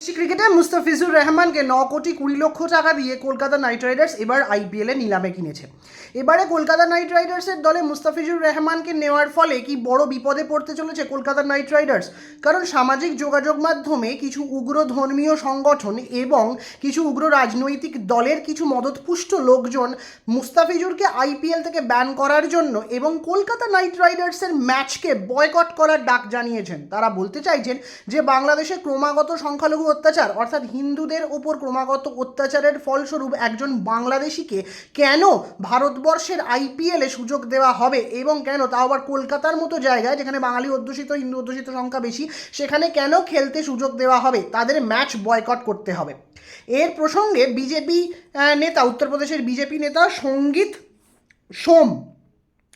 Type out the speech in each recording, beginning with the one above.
Cricketer Mustafizur রহমানকে 9,20,00,000 টাকা দিয়ে কলকাতা নাইট রাইডার্স এবার আইপিএলে নিলামে কিনেছে। এবারে কলকাতা নাইট রাইডার্সের দলে মুস্তাফিজুর রহমানকে নেওয়ার ফলে কি বড় বিপদে পড়তে চলেছে কলকাতা নাইট রাইডার্স? কারণ সামাজিক যোগাযোগ মাধ্যমে কিছু উগ্র ধর্মীয় সংগঠন এবং কিছু উগ্র রাজনৈতিক দলের কিছু মদতপুষ্ট লোকজন মুস্তাফিজুরকে আইপিএল থেকে ব্যান করার জন্য এবং কলকাতা নাইট রাইডার্সের ম্যাচকে বয়কট করার ডাক জানিয়েছেন। তারা বলতে চাইছেন যে বাংলাদেশে ক্রমাগত সংখ্যালঘু অত্যাচার অর্থাৎ হিন্দুদের ওপর ক্রমাগত অত্যাচারের ফলস্বরূপ একজন বাংলাদেশিকে কেন ভারতবর্ষের আইপিএলে সুযোগ দেওয়া হবে এবং কেন তাও আবার কলকাতার মতো জায়গায় যেখানে বাঙালি অধ্যুষিত হিন্দু অধ্যুষিত সংখ্যা বেশি সেখানে কেন খেলতে সুযোগ দেওয়া হবে, তাদের ম্যাচ বয়কট করতে হবে। এর প্রসঙ্গে বিজেপি নেতা উত্তরপ্রদেশের বিজেপি নেতা সঙ্গীত সোম,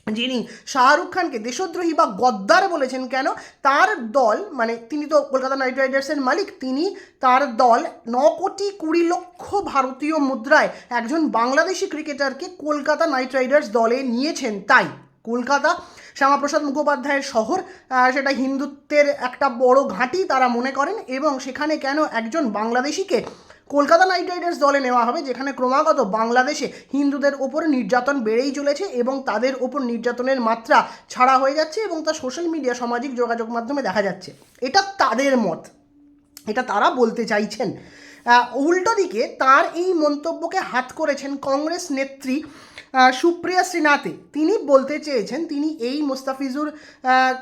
যিনি শাহরুখ খানকে দেশদ্রোহী বা গদ্দার বলেছেন, কেন তার দল মানে তিনি তো কলকাতা নাইট রাইডার্সের মালিক, তিনি তার দল 9,20,00,000 ভারতীয় মুদ্রায় একজন বাংলাদেশি ক্রিকেটারকে কলকাতা নাইট রাইডার্স দলে নিয়েছেন। তাই কলকাতা শ্যামাপ্রসাদ মুখোপাধ্যায়ের শহর, সেটা হিন্দুত্বের একটা বড় ঘাঁটি তারা মনে করেন এবং সেখানে কেন একজন বাংলাদেশিকে কলকাতা নাইট রাইডার্স দলে নেওয়া হবে যেখানে ক্রমাগত বাংলাদেশে হিন্দুদের ওপর নির্যাতন বেড়েই চলেছে এবং তাদের ওপর নির্যাতনের মাত্রা ছাড়া হয়ে যাচ্ছে এবং তা সোশ্যাল মিডিয়া সামাজিক যোগাযোগ মাধ্যমে দেখা যাচ্ছে। এটা তাদের মত, এটা তারা বলতে চাইছেন। উল্টো দিকে তার এই মন্তব্যকে হাত করেছেন কংগ্রেস নেত্রী সুপ্রিয়া শ্রীনাথে। তিনি বলতে চেয়েছেন, তিনি এই মুস্তাফিজুর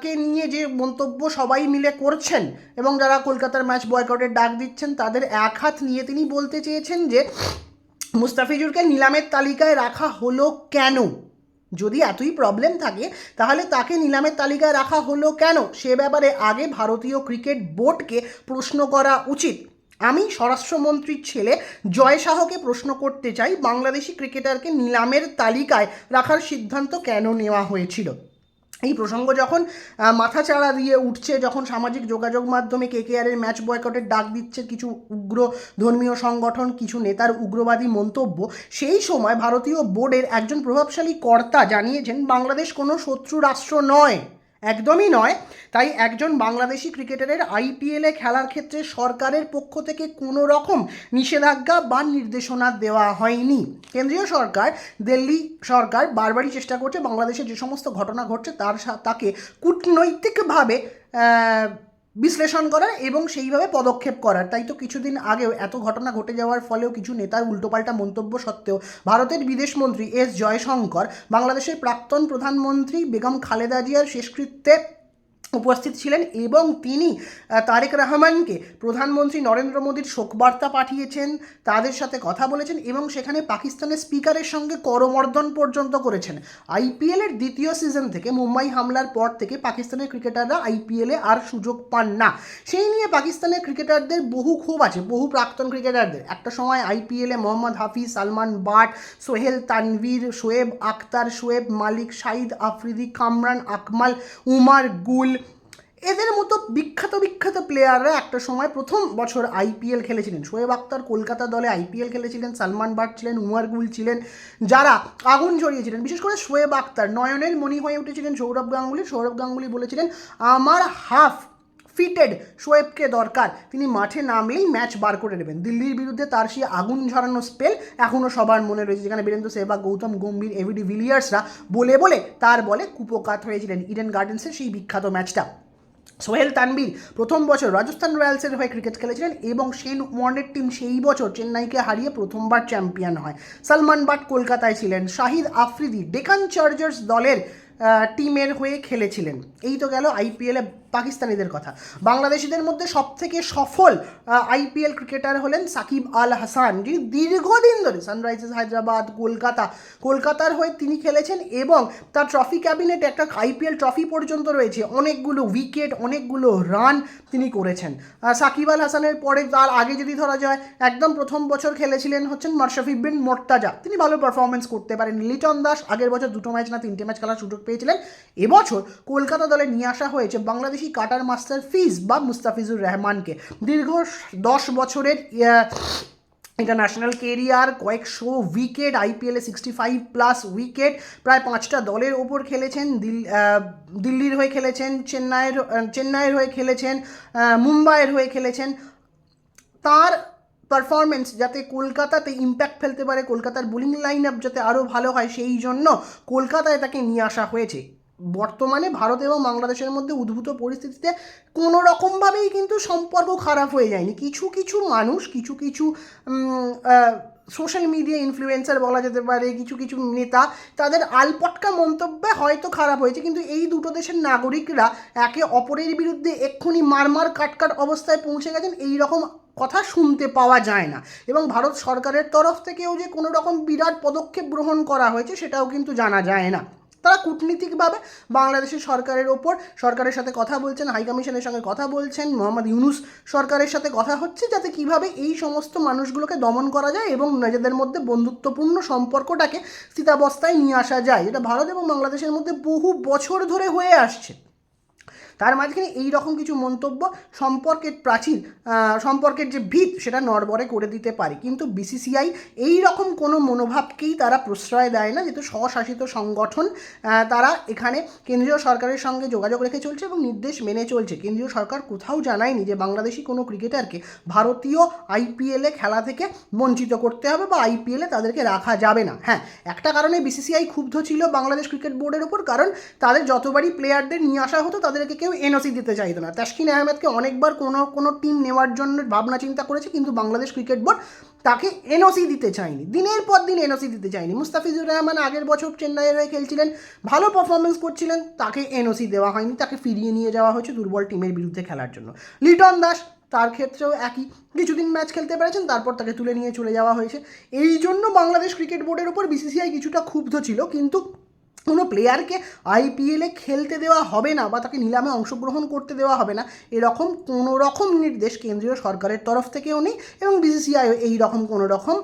কে নিয়ে যে মন্তব্য সবাই মিলে করছেন এবং যারা কলকাতার ম্যাচ বয়কটের ডাক দিচ্ছেন তাদের এক হাত নিয়ে তিনি বলতে চেয়েছেন যে মুস্তাফিজুরকে নিলামের তালিকায় রাখা হলো কেন? যদি এতই প্রবলেম থাকে তাহলে তাকে নিলামের তালিকায় রাখা হলো কেন সে ব্যাপারে আগে ভারতীয় ক্রিকেট বোর্ডকে প্রশ্ন করা উচিত। আমি স্বরাষ্ট্রমন্ত্রীর ছেলে জয় শাহকে প্রশ্ন করতে চাই, বাংলাদেশি ক্রিকেটারকে নিলামের তালিকায় রাখার সিদ্ধান্ত কেন নেওয়া হয়েছিল? এই প্রসঙ্গ যখন মাথাচাড়া দিয়ে উঠছে, যখন সামাজিক যোগাযোগ মাধ্যমে কেকেআরের ম্যাচ বয়কটের ডাক দিচ্ছে কিছু উগ্র ধর্মীয় সংগঠন, কিছু নেতার উগ্রবাদী মন্তব্য, সেই সময় ভারতীয় বোর্ডের একজন প্রভাবশালী কর্তা জানিয়েছেন বাংলাদেশ কোনো শত্রু রাষ্ট্র নয়, একদমই নয়। তাই একজন বাংলাদেশি ক্রিকেটারের আইপিএলে খেলার ক্ষেত্রে সরকারের পক্ষ থেকে কোনো রকম নিষেধাজ্ঞা বা নির্দেশনা দেওয়া হয়নি। কেন্দ্রীয় সরকার, দিল্লি সরকার বারবারই চেষ্টা করছে বাংলাদেশে যে সমস্ত ঘটনা ঘটছে তাকে কূটনৈতিকভাবে বিশ্লেষণ করার এবং সেইভাবে পদক্ষেপ করার। তাই তো কিছুদিন আগেও এত ঘটনা ঘটে যাওয়ার ফলেও কিছু নেতার উল্টোপাল্টা মন্তব্য সত্ত্বেও ভারতের বিদেশমন্ত্রী এস জয়শঙ্কর বাংলাদেশের প্রাক্তন প্রধানমন্ত্রী বেগম খালেদা জিয়ার শেষকৃত্যে উপস্থিত ছিলেন এবং তিনি তারেক রহমানকে প্রধানমন্ত্রী নরেন্দ্র মোদীর শোকবার্তা পাঠিয়েছেন, তাদের সাথে কথা বলেছেন এবং সেখানে পাকিস্তানের স্পিকারের সঙ্গে করমর্দন পর্যন্ত করেছেন। আইপিএলের দ্বিতীয় সিজন থেকে মুম্বাই হামলার পর থেকে পাকিস্তানের ক্রিকেটাররা আইপিএলে আর সুযোগ পান না। সেই নিয়ে পাকিস্তানের ক্রিকেটারদের বহু ক্ষোভ আছে, বহু প্রাক্তন ক্রিকেটারদের। একটা সময় আইপিএলে মোহাম্মদ হাফিজ, সালমান বাট, সোহেল তানভীর, শোয়েব আখতার, শোয়েব মালিক, শাহিদ আফ্রিদি, কামরান আকমাল, উমার গুল, এদের মতো বিখ্যাত প্লেয়াররা একটা সময় প্রথম বছর আইপিএল খেলেছিলেন। শোয়েব আখতার কলকাতা দলে আইপিএল খেলেছিলেন, সালমান বাট ছিলেন, উমার গুল ছিলেন, যারা আগুন ঝরিয়েছিলেন। বিশেষ করে শোয়েব আখতার নয়নের মণি হয়ে উঠেছিলেন সৌরভ গাঙ্গুলি। সৌরভ গাঙ্গুলি বলেছিলেন আমার হাফ ফিটেড শোয়েবকে দরকার, তিনি মাঠে নামলেই ম্যাচ বার করে নেবেন। দিল্লির বিরুদ্ধে তার সেই আগুন ঝরানো স্পেল এখনও সবার মনে রয়েছে, যেখানে বীরেন্দ্র সেহবাগ, গৌতম গম্ভীর, এভিডি ভিলিয়ার্সরা বলে তার বলে কুপোকাত হয়েছিলেন। ইডেন গার্ডেন্সের সেই বিখ্যাত ম্যাচটা। সোহেল তানভীর প্রথম বছর রাজস্থান রয়্যালসের হয়ে ক্রিকেট খেলেছিলেন এবং শেন ওয়ার্নের টিম সেই বছর চেন্নাইকে হারিয়ে প্রথমবার চ্যাম্পিয়ন হয়। সালমান বাট কলকাতায় ছিলেন। শাহিদ আফ্রিদি ডেকান চার্জার্স দলের টিমের হয়ে খেলেছিলেন। এই তো গেল আইপিএলে পাকিস্তানিদের কথা। বাংলাদেশিদের মধ্যে সবথেকে সফল আইপিএল ক্রিকেটার হলেন সাকিব আল হাসান, যিনি দীর্ঘদিন ধরে সানরাইজার্স হায়দ্রাবাদ, কলকাতার হয়ে তিনি খেলেছেন এবং তার ট্রফি ক্যাবিনেটে একটা আইপিএল ট্রফি পর্যন্ত রয়েছে। অনেকগুলো উইকেট, অনেকগুলো রান তিনি করেছেন। সাকিব আল হাসানের পরে তার আগে যদি ধরা যায় একদম প্রথম বছর খেলেছিলেন হচ্ছেন মাশরাফি বিন মোর্তাজা, তিনি ভালো পারফরমেন্স করতে পারেন। লিটন দাস আগের বছর 2 ম্যাচ না 3টে ম্যাচ খেলার সুযোগ পেয়েছিলেন। এবছর কলকাতা দলে নিয়ে আসা হয়েছে বাংলাদেশি কাটার মাস্টার ফিজ বা মুস্তাফিজুর রহমানকে। দীর্ঘ 10 বছরের ইন্টারন্যাশনাল কেরিয়ার, কয়েকশো উইকেট, আইপিএলে 65+ উইকেট, প্রায় 5টা দলের ওপর খেলেছেন। দিল্লির হয়ে খেলেছেন, চেন্নাইয়ের হয়ে খেলেছেন, মুম্বাইয়ের হয়ে খেলেছেন। তার পারফরমেন্স যাতে কলকাতাতে ইম্প্যাক্ট ফেলতে পারে, কলকাতার বোলিং লাইন আপ যাতে আরও ভালো হয়, সেই জন্য কলকাতায় তাকে নিয়ে আসা হয়েছে। বর্তমানে ভারত এবং বাংলাদেশের মধ্যে উদ্ভূত পরিস্থিতিতে কোনো রকমভাবেই কিন্তু সম্পর্ক খারাপ হয়ে যায়নি। কিছু কিছু মানুষ, কিছু কিছু সোশ্যাল মিডিয়া ইনফ্লুয়েন্সার বলা যেতে পারে, কিছু কিছু নেতা, তাদের আলপটকা মন্তব্যে হয়তো খারাপ হয়েছে, কিন্তু এই দুটো দেশের নাগরিকরা একে অপরের বিরুদ্ধে এক্ষুনি মারমার কাটকাট অবস্থায় পৌঁছে গেছেন, এই রকম কথা শুনতে পাওয়া যায় না। এবং ভারত সরকারের তরফ থেকেও যে কোনো রকম বিরাট পদক্ষেপ গ্রহণ করা হয়েছে সেটাও কিন্তু জানা যায় না। তারা কূটনীতিকভাবে বাংলাদেশের সরকারের ওপর, সরকারের সাথে কথা বলছেন, হাই কমিশনের সঙ্গে কথা বলছেন, মোহাম্মদ ইউনুস সরকারের সাথে কথা হচ্ছে যাতে কিভাবে এই সমস্ত মানুষগুলোকে দমন করা যায় এবং নিজেদের মধ্যে বন্ধুত্বপূর্ণ সম্পর্কটাকে স্থিতাবস্থায় নিয়ে আসা যায়, যেটা ভারত এবং বাংলাদেশের মধ্যে বহু বছর ধরে হয়ে আসছে। তার মাঝখানে এই রকম কিছু মন্তব্য সম্পর্কের প্রাচীর, সম্পর্কের যে ভিত সেটা নড়বড়ে করে দিতে পারে। কিন্তু বিসিসিআই এই রকম কোনো মনোভাবকেই তারা প্রশ্রয় দেয় না, যেহেতু স্বশাসিত সংগঠন, তারা এখানে কেন্দ্রীয় সরকারের সঙ্গে যোগাযোগ রেখে চলছে এবং নির্দেশ মেনে চলছে। কেন্দ্রীয় সরকার কোথাও জানায়নি যে বাংলাদেশি কোনো ক্রিকেটারকে ভারতীয় আইপিএলে খেলা থেকে বঞ্চিত করতে হবে বা আইপিএলে তাদেরকে রাখা যাবে না। হ্যাঁ, একটা কারণে বিসিসিআই ক্ষুব্ধ ছিল বাংলাদেশ ক্রিকেট বোর্ডের ওপর, কারণ তাদের যতবারই প্লেয়ারদের নিয়ে আসা হতো তাদেরকে কেউ এনওসি দিতে চাইতো না। তাসকিন আহমেদকে অনেকবার কোনো টিম নেওয়ার জন্য ভাবনা চিন্তা করেছে, কিন্তু বাংলাদেশ ক্রিকেট বোর্ড তাকে এনওসি দিতে চায়নি, দিনের পর দিন এনওসি দিতে চায়নি। মুস্তাফিজুর রহমান আগের বছর চেন্নাইয়ের হয়ে খেলছিলেন, ভালো পারফরমেন্স করছিলেন, তাকে এনওসি দেওয়া হয়নি, তাকে ফিরিয়ে নিয়ে যাওয়া হয়েছে দুর্বল টিমের বিরুদ্ধে খেলার জন্য। লিটন দাস, তার ক্ষেত্রেও একই, কিছুদিন ম্যাচ খেলতে পেরেছেন, তারপর তাকে তুলে নিয়ে চলে যাওয়া হয়েছে। এই জন্য বাংলাদেশ ক্রিকেট বোর্ডের ওপর বিসিসিআই কিছুটা ক্ষুব্ধ ছিল, কিন্তু কোনো প্লেয়ারকে আইপিএলে খেলতে দেওয়া হবে না বা তাকে নিলামে অংশগ্রহণ করতে দেওয়া হবে না, এরকম কোনো রকম নির্দেশ কেন্দ্রীয় সরকারের তরফ থেকেও নেই এবং বিসিসিআইও এই রকম কোনো রকম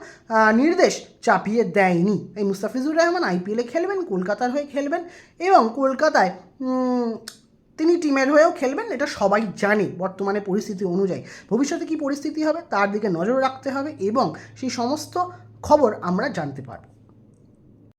নির্দেশ চাপিয়ে দেয়নি। এই মুস্তাফিজুর রহমান আইপিএলে খেলবেন, কলকাতার হয়ে খেলবেন এবং কলকাতায় তিনি টিমের হয়েও খেলবেন, এটা সবাই জানে বর্তমানে পরিস্থিতি অনুযায়ী। ভবিষ্যতে কী পরিস্থিতি হবে তার দিকে নজর রাখতে হবে এবং সেই সমস্ত খবর আমরা জানতে পারব।